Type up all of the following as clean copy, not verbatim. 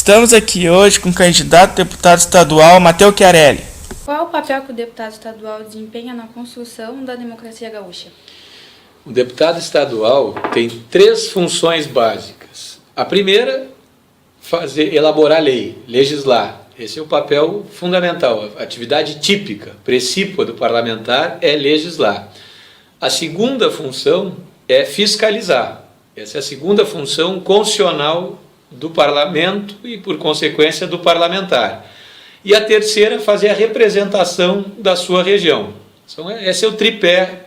Estamos aqui hoje com o candidato a deputado estadual Matheus Chiarelli. Qual o papel que o deputado estadual desempenha na construção da democracia gaúcha? O deputado estadual tem 3 funções básicas. A primeira, elaborar lei, legislar. Esse é o papel fundamental, a atividade típica, precípua do parlamentar é legislar. A segunda função é fiscalizar. Essa é a segunda função constitucional do parlamento e, por consequência, do parlamentar. E a terceira, fazer a representação da sua região. Então, esse é o tripé,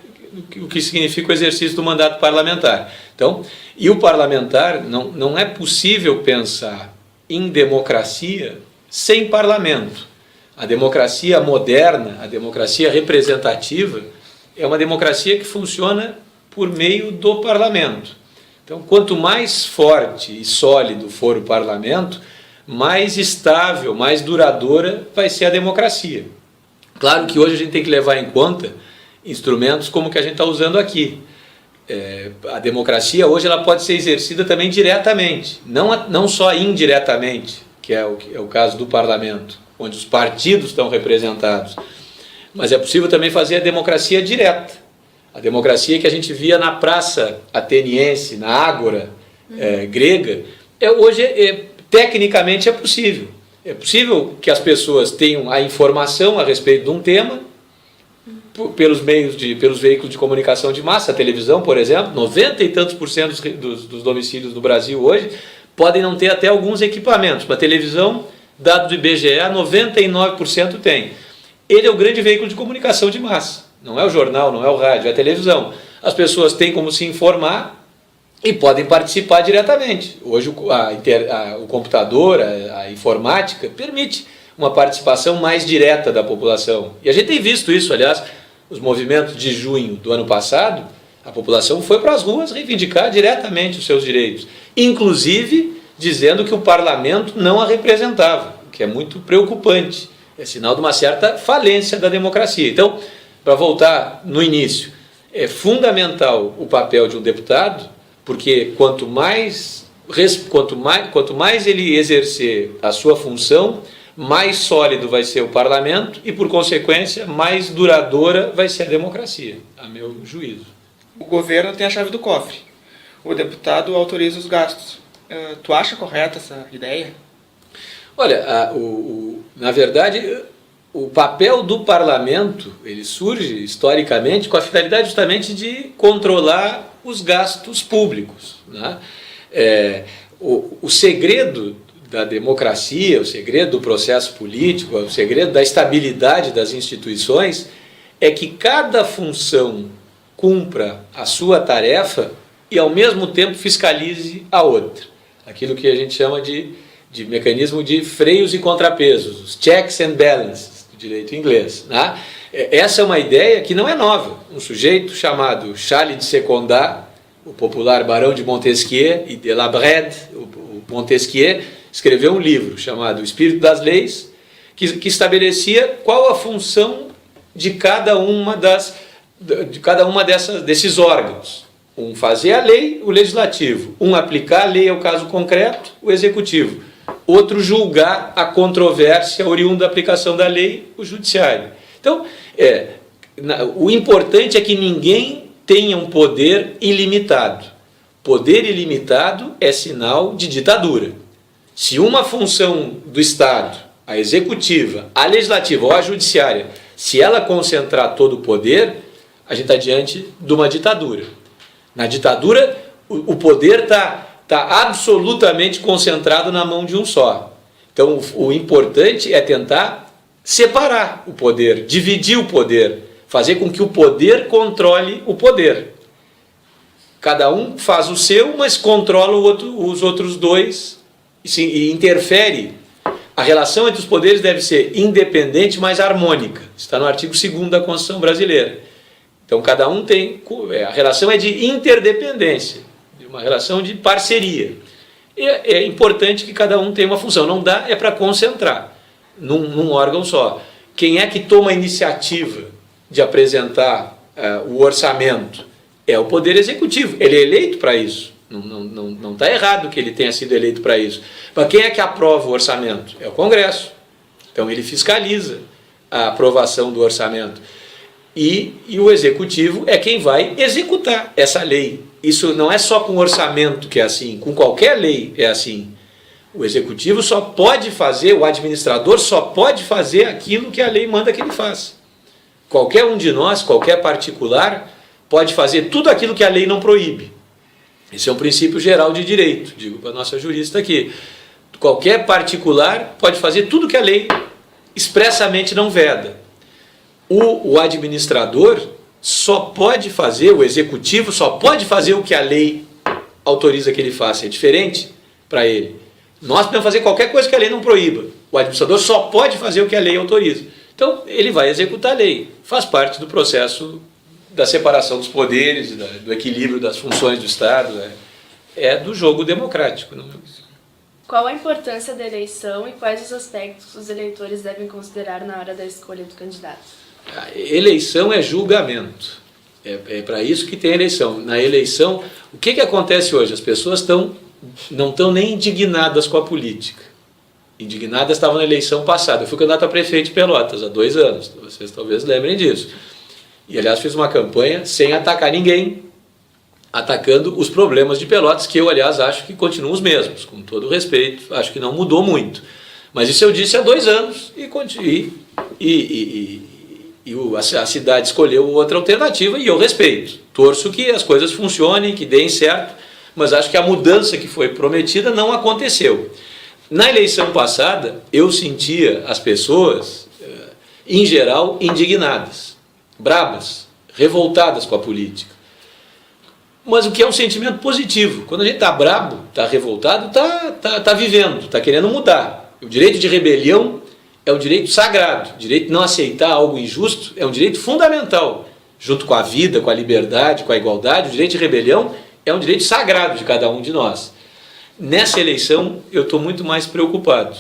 o que significa o exercício do mandato parlamentar. Então, e o parlamentar, não é possível pensar em democracia sem parlamento. A democracia moderna, a democracia representativa, é uma democracia que funciona por meio do parlamento. Então, quanto mais forte e sólido for o parlamento, mais estável, mais duradoura vai ser a democracia. Claro que hoje a gente tem que levar em conta instrumentos como o que a gente está usando aqui. A democracia hoje ela pode ser exercida também diretamente, não só indiretamente, que é o caso do parlamento, onde os partidos estão representados, mas é possível também fazer a democracia direta. A democracia que a gente via na praça ateniense, na ágora grega, hoje tecnicamente é possível. É possível que as pessoas tenham a informação a respeito de um tema pelos veículos de comunicação de massa, a televisão, por exemplo. 90 e tantos por cento dos domicílios do Brasil hoje podem não ter até alguns equipamentos. Mas a televisão, dado do IBGE, 99% tem. Ele é o grande veículo de comunicação de massa. Não é o jornal, não é o rádio, é a televisão. As pessoas têm como se informar e podem participar diretamente. Hoje o computador, a informática, permite uma participação mais direta da população. E a gente tem visto isso, aliás, os movimentos de junho do ano passado, a população foi para as ruas reivindicar diretamente os seus direitos, inclusive dizendo que o parlamento não a representava, o que é muito preocupante, é sinal de uma certa falência da democracia. Então, para voltar no início, é fundamental o papel de um deputado, porque quanto mais ele exercer a sua função, mais sólido vai ser o parlamento e, por consequência, mais duradoura vai ser a democracia, a meu juízo. O governo tem a chave do cofre, o deputado autoriza os gastos. Tu acha correta essa ideia? Olha, na verdade, o papel do parlamento ele surge historicamente com a finalidade justamente de controlar os gastos públicos, né? O segredo da democracia, o segredo do processo político, o segredo da estabilidade das instituições é que cada função cumpra a sua tarefa e ao mesmo tempo fiscalize a outra. Aquilo que a gente chama de mecanismo de freios e contrapesos, os checks and balances, do direito inglês, né? Essa é uma ideia que não é nova. Um sujeito chamado Charles de Secondat, o popular Barão de Montesquieu e de La Brède, o Montesquieu, escreveu um livro chamado O Espírito das Leis, que estabelecia qual a função de cada uma desses órgãos. Um fazer a lei, o legislativo. Um aplicar a lei ao caso concreto, o executivo. Outro julgar a controvérsia oriunda da aplicação da lei, o judiciário. Então, o importante é que ninguém tenha um poder ilimitado. Poder ilimitado é sinal de ditadura. Se uma função do Estado, a executiva, a legislativa ou a judiciária, se ela concentrar todo o poder, a gente está diante de uma ditadura. Na ditadura, o poder está absolutamente concentrado na mão de um só. Então, o importante é tentar separar o poder, dividir o poder, fazer com que o poder controle o poder. Cada um faz o seu, mas controla os outros dois e interfere. A relação entre os poderes deve ser independente, mas harmônica. Está no artigo 2º da Constituição Brasileira. Então, cada um tem... A relação é de interdependência, de uma relação de parceria. É importante que cada um tenha uma função. Não dá, é para concentrar num órgão só. Quem é que toma a iniciativa de apresentar o orçamento? É o Poder Executivo. Ele é eleito para isso. Não está errado que ele tenha sido eleito para isso. Mas quem é que aprova o orçamento? É o Congresso. Então ele fiscaliza a aprovação do orçamento. E o Executivo é quem vai executar essa lei. Isso não é só com o orçamento que é assim, com qualquer lei é assim. O Executivo só pode fazer, o administrador só pode fazer aquilo que a lei manda que ele faça. Qualquer um de nós, qualquer particular, pode fazer tudo aquilo que a lei não proíbe. Esse é um princípio geral de direito, digo para a nossa jurista aqui. Qualquer particular pode fazer tudo que a lei expressamente não veda. O administrador só pode fazer, o executivo só pode fazer o que a lei autoriza que ele faça. É diferente para ele. Nós podemos fazer qualquer coisa que a lei não proíba. O administrador só pode fazer o que a lei autoriza. Então, ele vai executar a lei. Faz parte do processo da separação dos poderes, do equilíbrio das funções do Estado. É do jogo democrático. Não é? Qual a importância da eleição e quais os aspectos os eleitores devem considerar na hora da escolha do candidato? A eleição é julgamento. É para isso que tem eleição. Na eleição, o que acontece hoje? As pessoas não estão nem indignadas com a política. Indignadas estavam na eleição passada. Eu fui candidato a prefeito de Pelotas há 2 anos. Vocês talvez lembrem disso. E, aliás, fiz uma campanha sem atacar ninguém, atacando os problemas de Pelotas, que eu, aliás, acho que continuam os mesmos, com todo o respeito. Acho que não mudou muito. Mas isso eu disse há 2 anos a cidade escolheu outra alternativa e eu respeito. Torço que as coisas funcionem, que deem certo, mas acho que a mudança que foi prometida não aconteceu. Na eleição passada, eu sentia as pessoas, em geral, indignadas, brabas, revoltadas com a política. Mas o que é um sentimento positivo. Quando a gente está brabo, está revoltado, está vivendo, está querendo mudar. O direito de rebelião é um direito sagrado. O direito de não aceitar algo injusto é um direito fundamental. Junto com a vida, com a liberdade, com a igualdade, o direito de rebelião é um direito sagrado de cada um de nós. Nessa eleição, eu estou muito mais preocupado,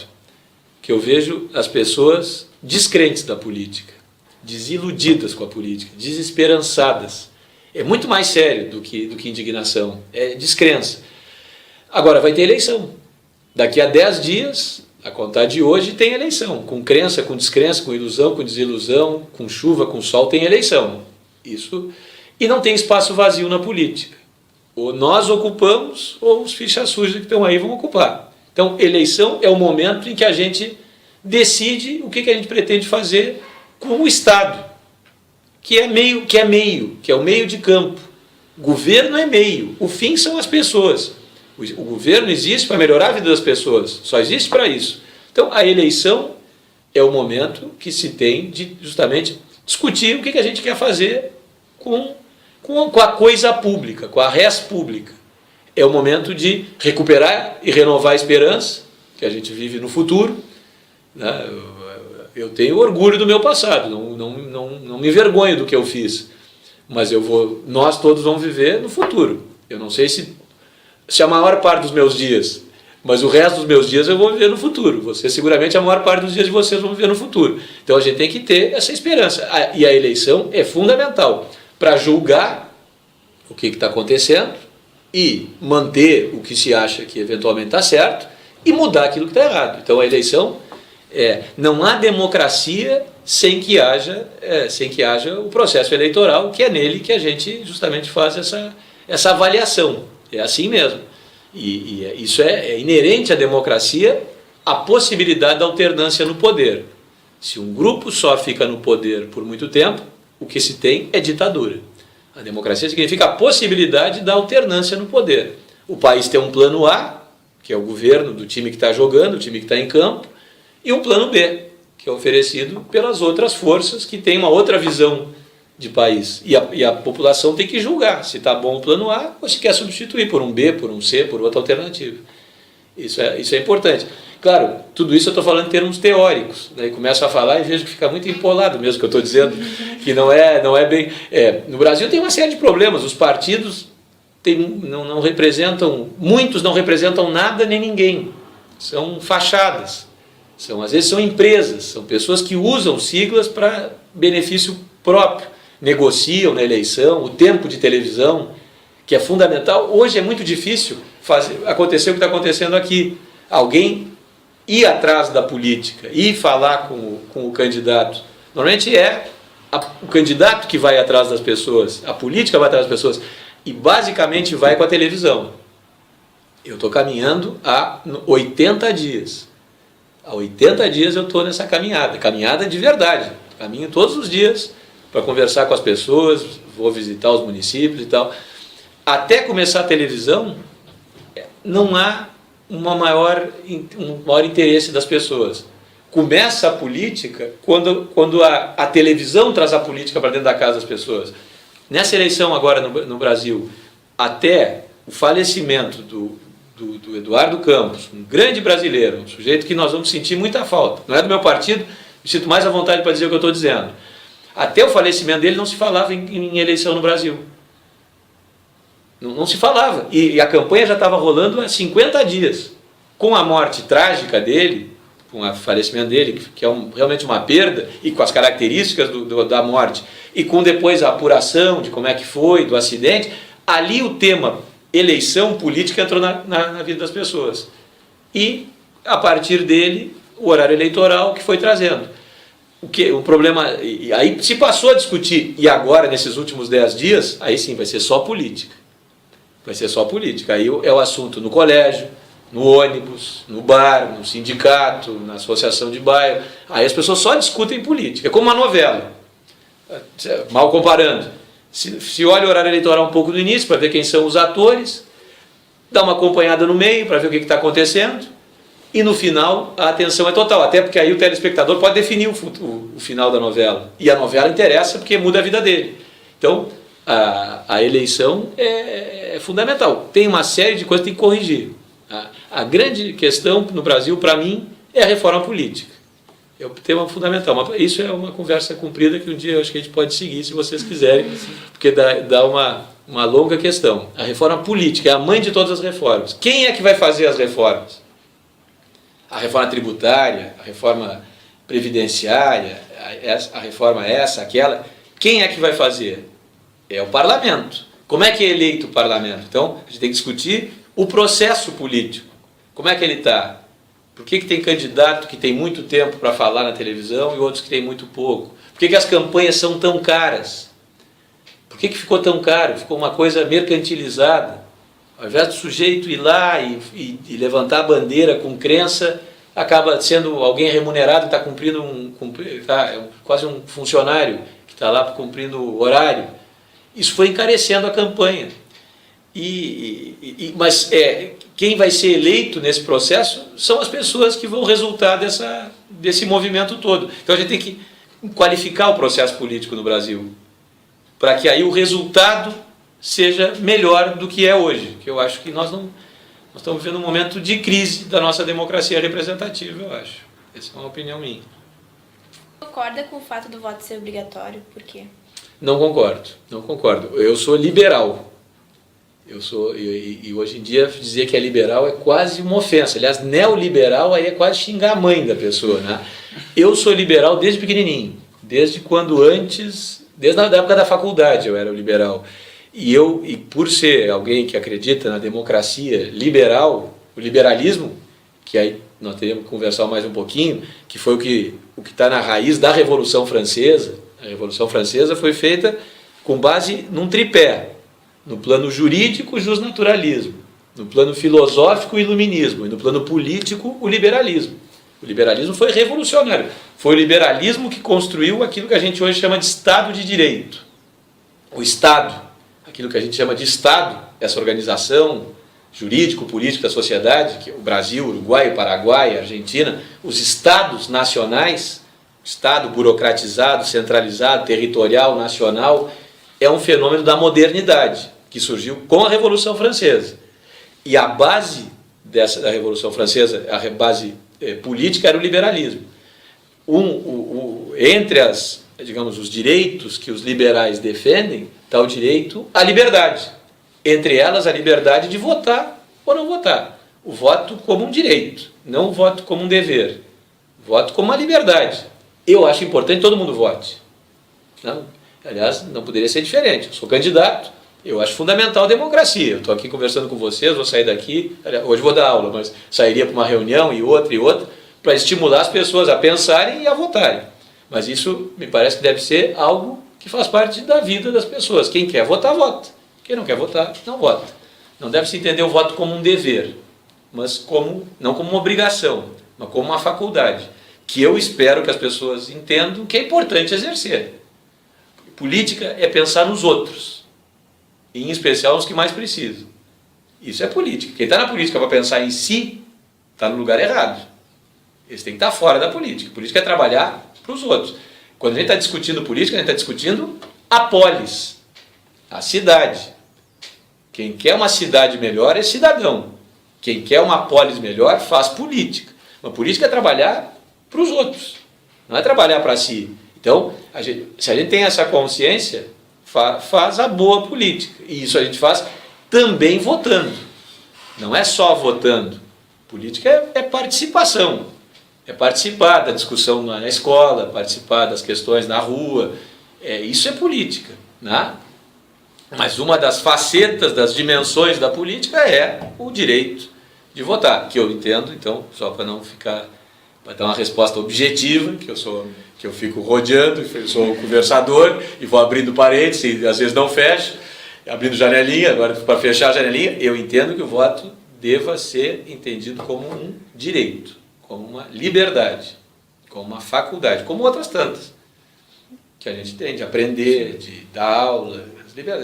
que eu vejo as pessoas descrentes da política, desiludidas com a política, desesperançadas. É muito mais sério do que indignação, é descrença. Agora vai ter eleição. Daqui a 10 dias, a contar de hoje, tem eleição. Com crença, com descrença, com ilusão, com desilusão, com chuva, com sol, tem eleição. Isso. E não tem espaço vazio na política. Ou nós ocupamos, ou os fichas sujas que estão aí vão ocupar. Então, eleição é o momento em que a gente decide o que a gente pretende fazer com o Estado, que é o meio de campo. Governo é meio, o fim são as pessoas. O governo existe para melhorar a vida das pessoas, só existe para isso. Então, a eleição é o momento que se tem de justamente discutir o que a gente quer fazer com a coisa pública, com a res pública. É o momento de recuperar e renovar a esperança, que a gente vive no futuro. Né? Eu tenho orgulho do meu passado, não me envergonho do que eu fiz, mas nós todos vamos viver no futuro. Eu não sei se a maior parte dos meus dias, mas o resto dos meus dias eu vou viver no futuro. Você, seguramente, a maior parte dos dias de vocês vão viver no futuro. Então a gente tem que ter essa esperança. E a eleição é fundamental para julgar o que está acontecendo e manter o que se acha que eventualmente está certo e mudar aquilo que está errado. Então a eleição, não há democracia sem que haja o processo eleitoral, que é nele que a gente justamente faz essa avaliação. É assim mesmo. Isso é inerente à democracia, a possibilidade da alternância no poder. Se um grupo só fica no poder por muito tempo, o que se tem é ditadura. A democracia significa a possibilidade da alternância no poder. O país tem um plano A, que é o governo do time que está jogando, o time que está em campo, e um plano B, que é oferecido pelas outras forças que têm uma outra visão de país. E a população tem que julgar se está bom o plano A ou se quer substituir por um B, por um C, por outra alternativa. Isso é importante. Claro, tudo isso eu estou falando em termos teóricos. Daí começo a falar e vejo que fica muito empolado mesmo que eu estou dizendo, que não é bem... no Brasil tem uma série de problemas. Os partidos não representam... Muitos não representam nada nem ninguém. São fachadas. Às vezes são empresas, são pessoas que usam siglas para benefício próprio. Negociam na eleição, o tempo de televisão que é fundamental. Hoje é muito difícil acontecer o que está acontecendo aqui. Alguém ir atrás da política, ir falar com o candidato. Normalmente é o candidato que vai atrás das pessoas, a política vai atrás das pessoas, e basicamente vai com a televisão. Eu estou caminhando há 80 dias. Há 80 dias eu estou nessa caminhada de verdade. Caminho todos os dias para conversar com as pessoas, vou visitar os municípios e tal. Até começar a televisão, não há um maior interesse das pessoas. Começa a política quando a televisão traz a política para dentro da casa das pessoas. Nessa eleição agora no Brasil, até o falecimento do Eduardo Campos, um grande brasileiro, um sujeito que nós vamos sentir muita falta. Não é do meu partido, me sinto mais à vontade para dizer o que eu estou dizendo. Até o falecimento dele não se falava em eleição no Brasil. Não se falava. E a campanha já estava rolando há 50 dias. Com a morte trágica dele, com o falecimento dele, que é realmente uma perda, e com as características da morte, e com depois a apuração de como é que foi, do acidente, ali o tema eleição política entrou na vida das pessoas. E, a partir dele, o horário eleitoral que foi trazendo. O problema, e aí se passou a discutir, e agora, nesses últimos 10 dias, aí sim, vai ser só política. Vai ser só política. Aí é o assunto no colégio, no ônibus, no bar, no sindicato, na associação de bairro. Aí as pessoas só discutem política. É como uma novela. Mal comparando. Se olha o horário eleitoral um pouco no início, para ver quem são os atores, dá uma acompanhada no meio, para ver o que está acontecendo, e no final a atenção é total. Até porque aí o telespectador pode definir o final da novela. E a novela interessa porque muda a vida dele. Então, a eleição é fundamental. Tem uma série de coisas que tem que corrigir. A grande questão no Brasil, para mim, é a reforma política. É o tema fundamental. Mas isso é uma conversa comprida que um dia eu acho que a gente pode seguir, se vocês quiserem, porque dá uma longa questão. A reforma política é a mãe de todas as reformas. Quem é que vai fazer as reformas? A reforma tributária, a reforma previdenciária, a reforma essa, aquela. Quem é que vai fazer? É o parlamento. Como é que é eleito o parlamento? Então, a gente tem que discutir o processo político. Como é que ele está? Por que tem candidato que tem muito tempo para falar na televisão e outros que tem muito pouco? Por que as campanhas são tão caras? Por que ficou tão caro? Ficou uma coisa mercantilizada. Ao invés do sujeito ir lá e levantar a bandeira com crença, acaba sendo alguém remunerado que está cumprindo quase um funcionário que está lá cumprindo o horário. Isso foi encarecendo a campanha. Mas quem vai ser eleito nesse processo são as pessoas que vão resultar desse movimento todo. Então a gente tem que qualificar o processo político no Brasil, para que aí o resultado seja melhor do que é hoje. Que eu acho que nós estamos vivendo um momento de crise da nossa democracia representativa, eu acho. Essa é uma opinião minha. Concorda com o fato do voto ser obrigatório? Por quê? Não concordo. Eu sou liberal. E hoje em dia dizer que é liberal é quase uma ofensa. Aliás, neoliberal aí é quase xingar a mãe da pessoa, né? Eu sou liberal desde pequenininho, desde a época da faculdade eu era liberal. E por ser alguém que acredita na democracia liberal, o liberalismo, que aí nós teríamos que conversar mais um pouquinho, que foi o que está na raiz da Revolução Francesa. A Revolução Francesa foi feita com base num tripé: no plano jurídico, o justnaturalismo; no plano filosófico, o iluminismo; e no plano político, o liberalismo. O liberalismo foi revolucionário. Foi o liberalismo que construiu aquilo que a gente hoje chama de Estado de Direito. O Estado, aquilo que a gente chama de Estado, essa organização jurídico-política da sociedade, que é o Brasil, o Uruguai, o Paraguai, a Argentina, os Estados nacionais, Estado burocratizado, centralizado, territorial, nacional, é um fenômeno da modernidade, que surgiu com a Revolução Francesa. E a base da Revolução Francesa, a base política, era o liberalismo. Entre os direitos que os liberais defendem, está o direito à liberdade. Entre elas, a liberdade de votar ou não votar. O voto como um direito, não o voto como um dever. O voto como uma liberdade. Eu acho importante que todo mundo vote. Não? Aliás, não poderia ser diferente. Eu sou candidato, Eu acho fundamental a democracia. Eu estou aqui conversando com vocês, vou sair daqui, hoje vou dar aula, mas sairia para uma reunião e outra, para estimular as pessoas a pensarem e a votarem. Mas isso me parece que deve ser algo que faz parte da vida das pessoas. Quem quer votar, vota. Quem não quer votar, não vota. Não deve se entender o voto como um dever, mas não como uma obrigação, mas como uma faculdade, que eu espero que as pessoas entendam que é importante exercer. Política é pensar nos outros, e em especial nos que mais precisam. Isso é política. Quem está na política para pensar em si, está no lugar errado. Eles têm que estar fora da política. Política é trabalhar para os outros. Quando a gente está discutindo política, a gente está discutindo a polis, a cidade. Quem quer uma cidade melhor é cidadão. Quem quer uma polis melhor faz política. Uma política é trabalhar para os outros, não é trabalhar para si. Então, se a gente tem essa consciência, faz a boa política. E isso a gente faz também votando. Não é só votando. Política é participação. É participar da discussão na escola, participar das questões na rua. Isso é política, né? Mas uma das facetas, das dimensões da política é o direito de votar, que eu entendo, então, só para não ficar, para dar uma resposta objetiva, que eu fico rodeando, eu sou conversador e vou abrindo parênteses e às vezes não fecho, abrindo janelinha, agora para fechar a janelinha, eu entendo que o voto deva ser entendido como um direito, como uma liberdade, como uma faculdade, como outras tantas, que a gente tem de aprender, de dar aula,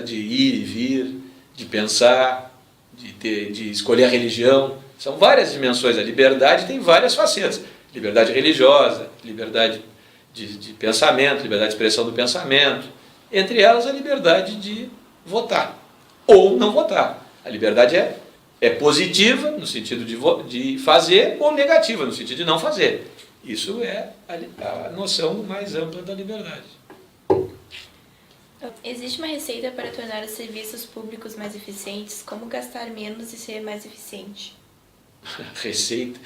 de ir e vir, de pensar, de escolher a religião. São várias dimensões. A liberdade tem várias facetas. Liberdade religiosa, liberdade de pensamento, liberdade de expressão do pensamento. Entre elas, a liberdade de votar ou não votar. A liberdade é positiva, no sentido de fazer, ou negativa, no sentido de não fazer. Isso é a noção mais ampla da liberdade. Existe uma receita para tornar os serviços públicos mais eficientes? Como gastar menos e ser mais eficiente? Receita?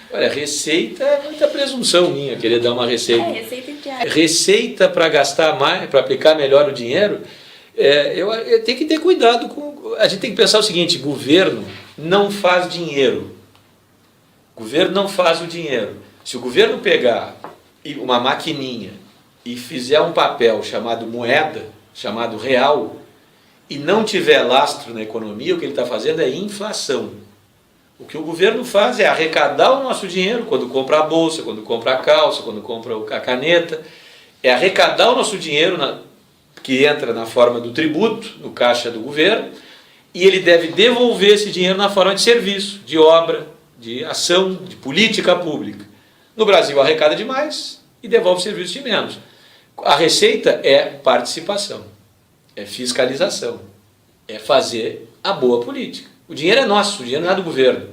Olha, receita é muita presunção minha, querer dar uma receita. Receita entre aspas. Receita para gastar mais, para aplicar melhor o dinheiro, eu tenho que ter cuidado com... A gente tem que pensar o seguinte, governo não faz dinheiro. Governo não faz o dinheiro. Se o governo pegar uma maquininha e fizer um papel chamado moeda, chamado real, e não tiver lastro na economia, o que ele está fazendo é inflação. O que o governo faz é arrecadar o nosso dinheiro quando compra a bolsa, quando compra a calça, quando compra a caneta, é arrecadar o nosso dinheiro que entra na forma do tributo, no caixa do governo, e ele deve devolver esse dinheiro na forma de serviço, de obra, de ação, de política pública. No Brasil arrecada demais e devolve serviço de menos. A receita é participação, é fiscalização, é fazer a boa política. O dinheiro é nosso, o dinheiro não é do governo.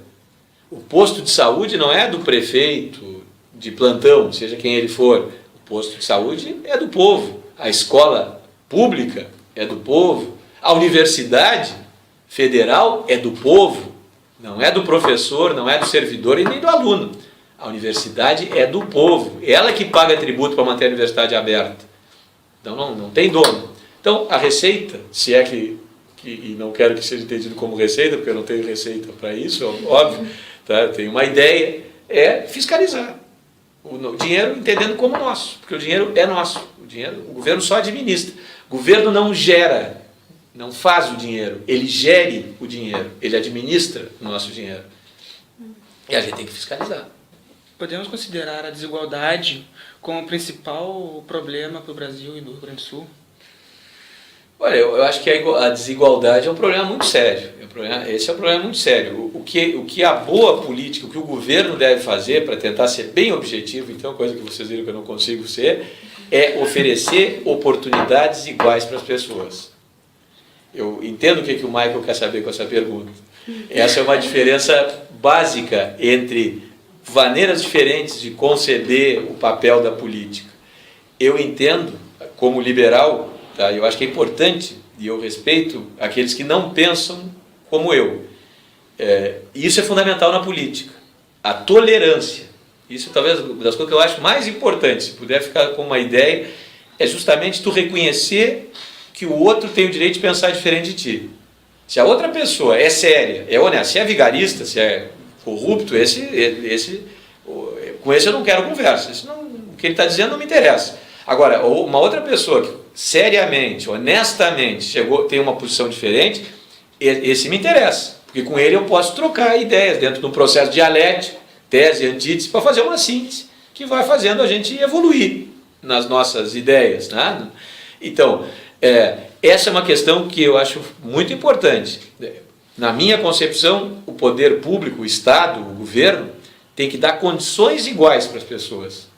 O posto de saúde não é do prefeito de plantão, seja quem ele for. O posto de saúde é do povo. A escola pública é do povo. A universidade federal é do povo. Não é do professor, não é do servidor e nem do aluno. A universidade é do povo. Ela que paga tributo para manter a universidade aberta. Então não tem dono. Então a receita, se é que e não quero que seja entendido como receita, porque eu não tenho receita para isso, óbvio, tá? Eu tenho uma ideia, é fiscalizar o dinheiro entendendo como nosso, porque o dinheiro é nosso, o governo só administra. O governo não gera, não faz o dinheiro, ele gere o dinheiro, ele administra o nosso dinheiro. E a gente tem que fiscalizar. Podemos considerar a desigualdade como o principal problema para o Brasil e no Rio Grande do Sul? Olha, eu acho que a desigualdade é um problema muito sério. Esse é um problema muito sério. O que a boa política, o que o governo deve fazer para tentar ser bem objetivo, então, coisa que vocês viram que eu não consigo ser, é oferecer oportunidades iguais para as pessoas. Eu entendo o que o Michael quer saber com essa pergunta. Essa é uma diferença básica entre maneiras diferentes de conceber o papel da política. Eu entendo, como liberal, tá? Eu acho que é importante, e eu respeito aqueles que não pensam como eu. Isso é fundamental na política. A tolerância. Isso talvez uma das coisas que eu acho mais importante, se puder ficar com uma ideia, é justamente tu reconhecer que o outro tem o direito de pensar diferente de ti. Se a outra pessoa é séria, é honesta, se é vigarista, se é corrupto, com esse eu não quero conversa. O que ele está dizendo não me interessa. Agora, uma outra pessoa que seriamente, honestamente, tem uma posição diferente, esse me interessa. Porque com ele eu posso trocar ideias dentro de um processo dialético, tese e antítese, para fazer uma síntese que vai fazendo a gente evoluir nas nossas ideias, né? Então, essa é uma questão que eu acho muito importante. Na minha concepção, o poder público, o Estado, o governo, tem que dar condições iguais para as pessoas,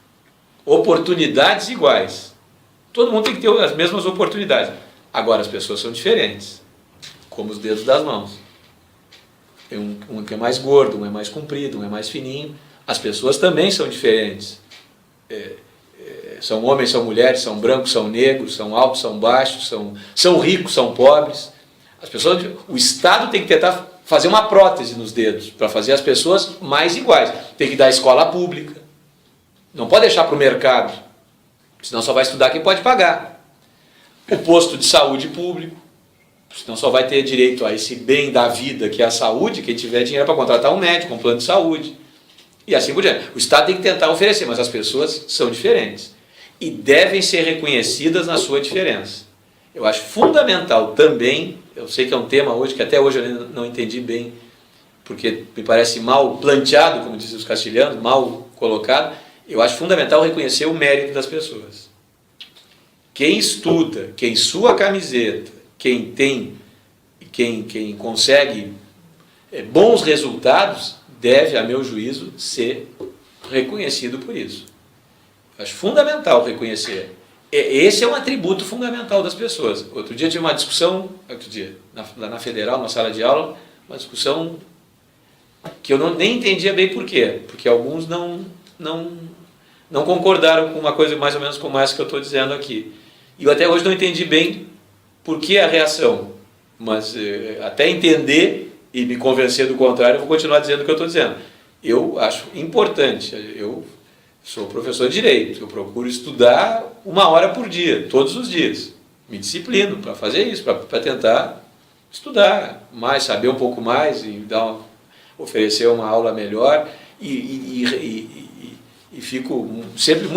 oportunidades iguais. Todo mundo tem que ter as mesmas oportunidades. Agora, as pessoas são diferentes, como os dedos das mãos. Um que é mais gordo, um é mais comprido, um é mais fininho. As pessoas também são diferentes. São homens, são mulheres, são brancos, são negros, são altos, são baixos, são ricos, são pobres. As pessoas, o Estado tem que tentar fazer uma prótese nos dedos para fazer as pessoas mais iguais. Tem que dar escola pública. Não pode deixar para o mercado, senão só vai estudar quem pode pagar. O posto de saúde público, senão só vai ter direito a esse bem da vida que é a saúde, quem tiver dinheiro para contratar um médico, um plano de saúde. E assim por diante. O Estado tem que tentar oferecer, mas as pessoas são diferentes. E devem ser reconhecidas na sua diferença. Eu acho fundamental também, eu sei que é um tema hoje que até hoje eu não entendi bem, porque me parece mal planteado, como dizem os castilhanos, mal colocado. Eu acho fundamental reconhecer o mérito das pessoas. Quem estuda, quem sua camiseta, quem consegue bons resultados, deve, a meu juízo, ser reconhecido por isso. Eu acho fundamental reconhecer. Esse é um atributo fundamental das pessoas. Outro dia tive uma discussão, lá na Federal, na sala de aula, uma discussão que eu nem entendia bem por quê. Porque alguns não concordaram com uma coisa mais ou menos como essa que eu estou dizendo aqui. E eu até hoje não entendi bem por que a reação. Mas até entender e me convencer do contrário, eu vou continuar dizendo o que eu estou dizendo. Eu acho importante. Eu sou professor de Direito, eu procuro estudar 1 hora por dia, todos os dias. Me disciplino para fazer isso, para tentar estudar mais, saber um pouco mais e oferecer uma aula melhor. E fico sempre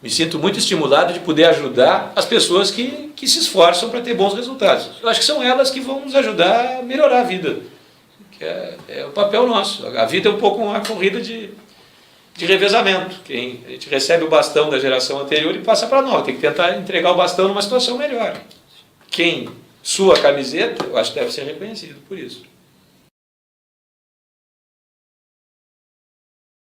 me sinto muito estimulado de poder ajudar as pessoas que se esforçam para ter bons resultados. Eu acho que são elas que vão nos ajudar a melhorar a vida, que é o papel nosso. A vida é um pouco uma corrida de revezamento. A gente recebe o bastão da geração anterior e passa para nova. Tem que tentar entregar o bastão numa situação melhor. Quem sua camiseta, eu acho que deve ser reconhecido por isso.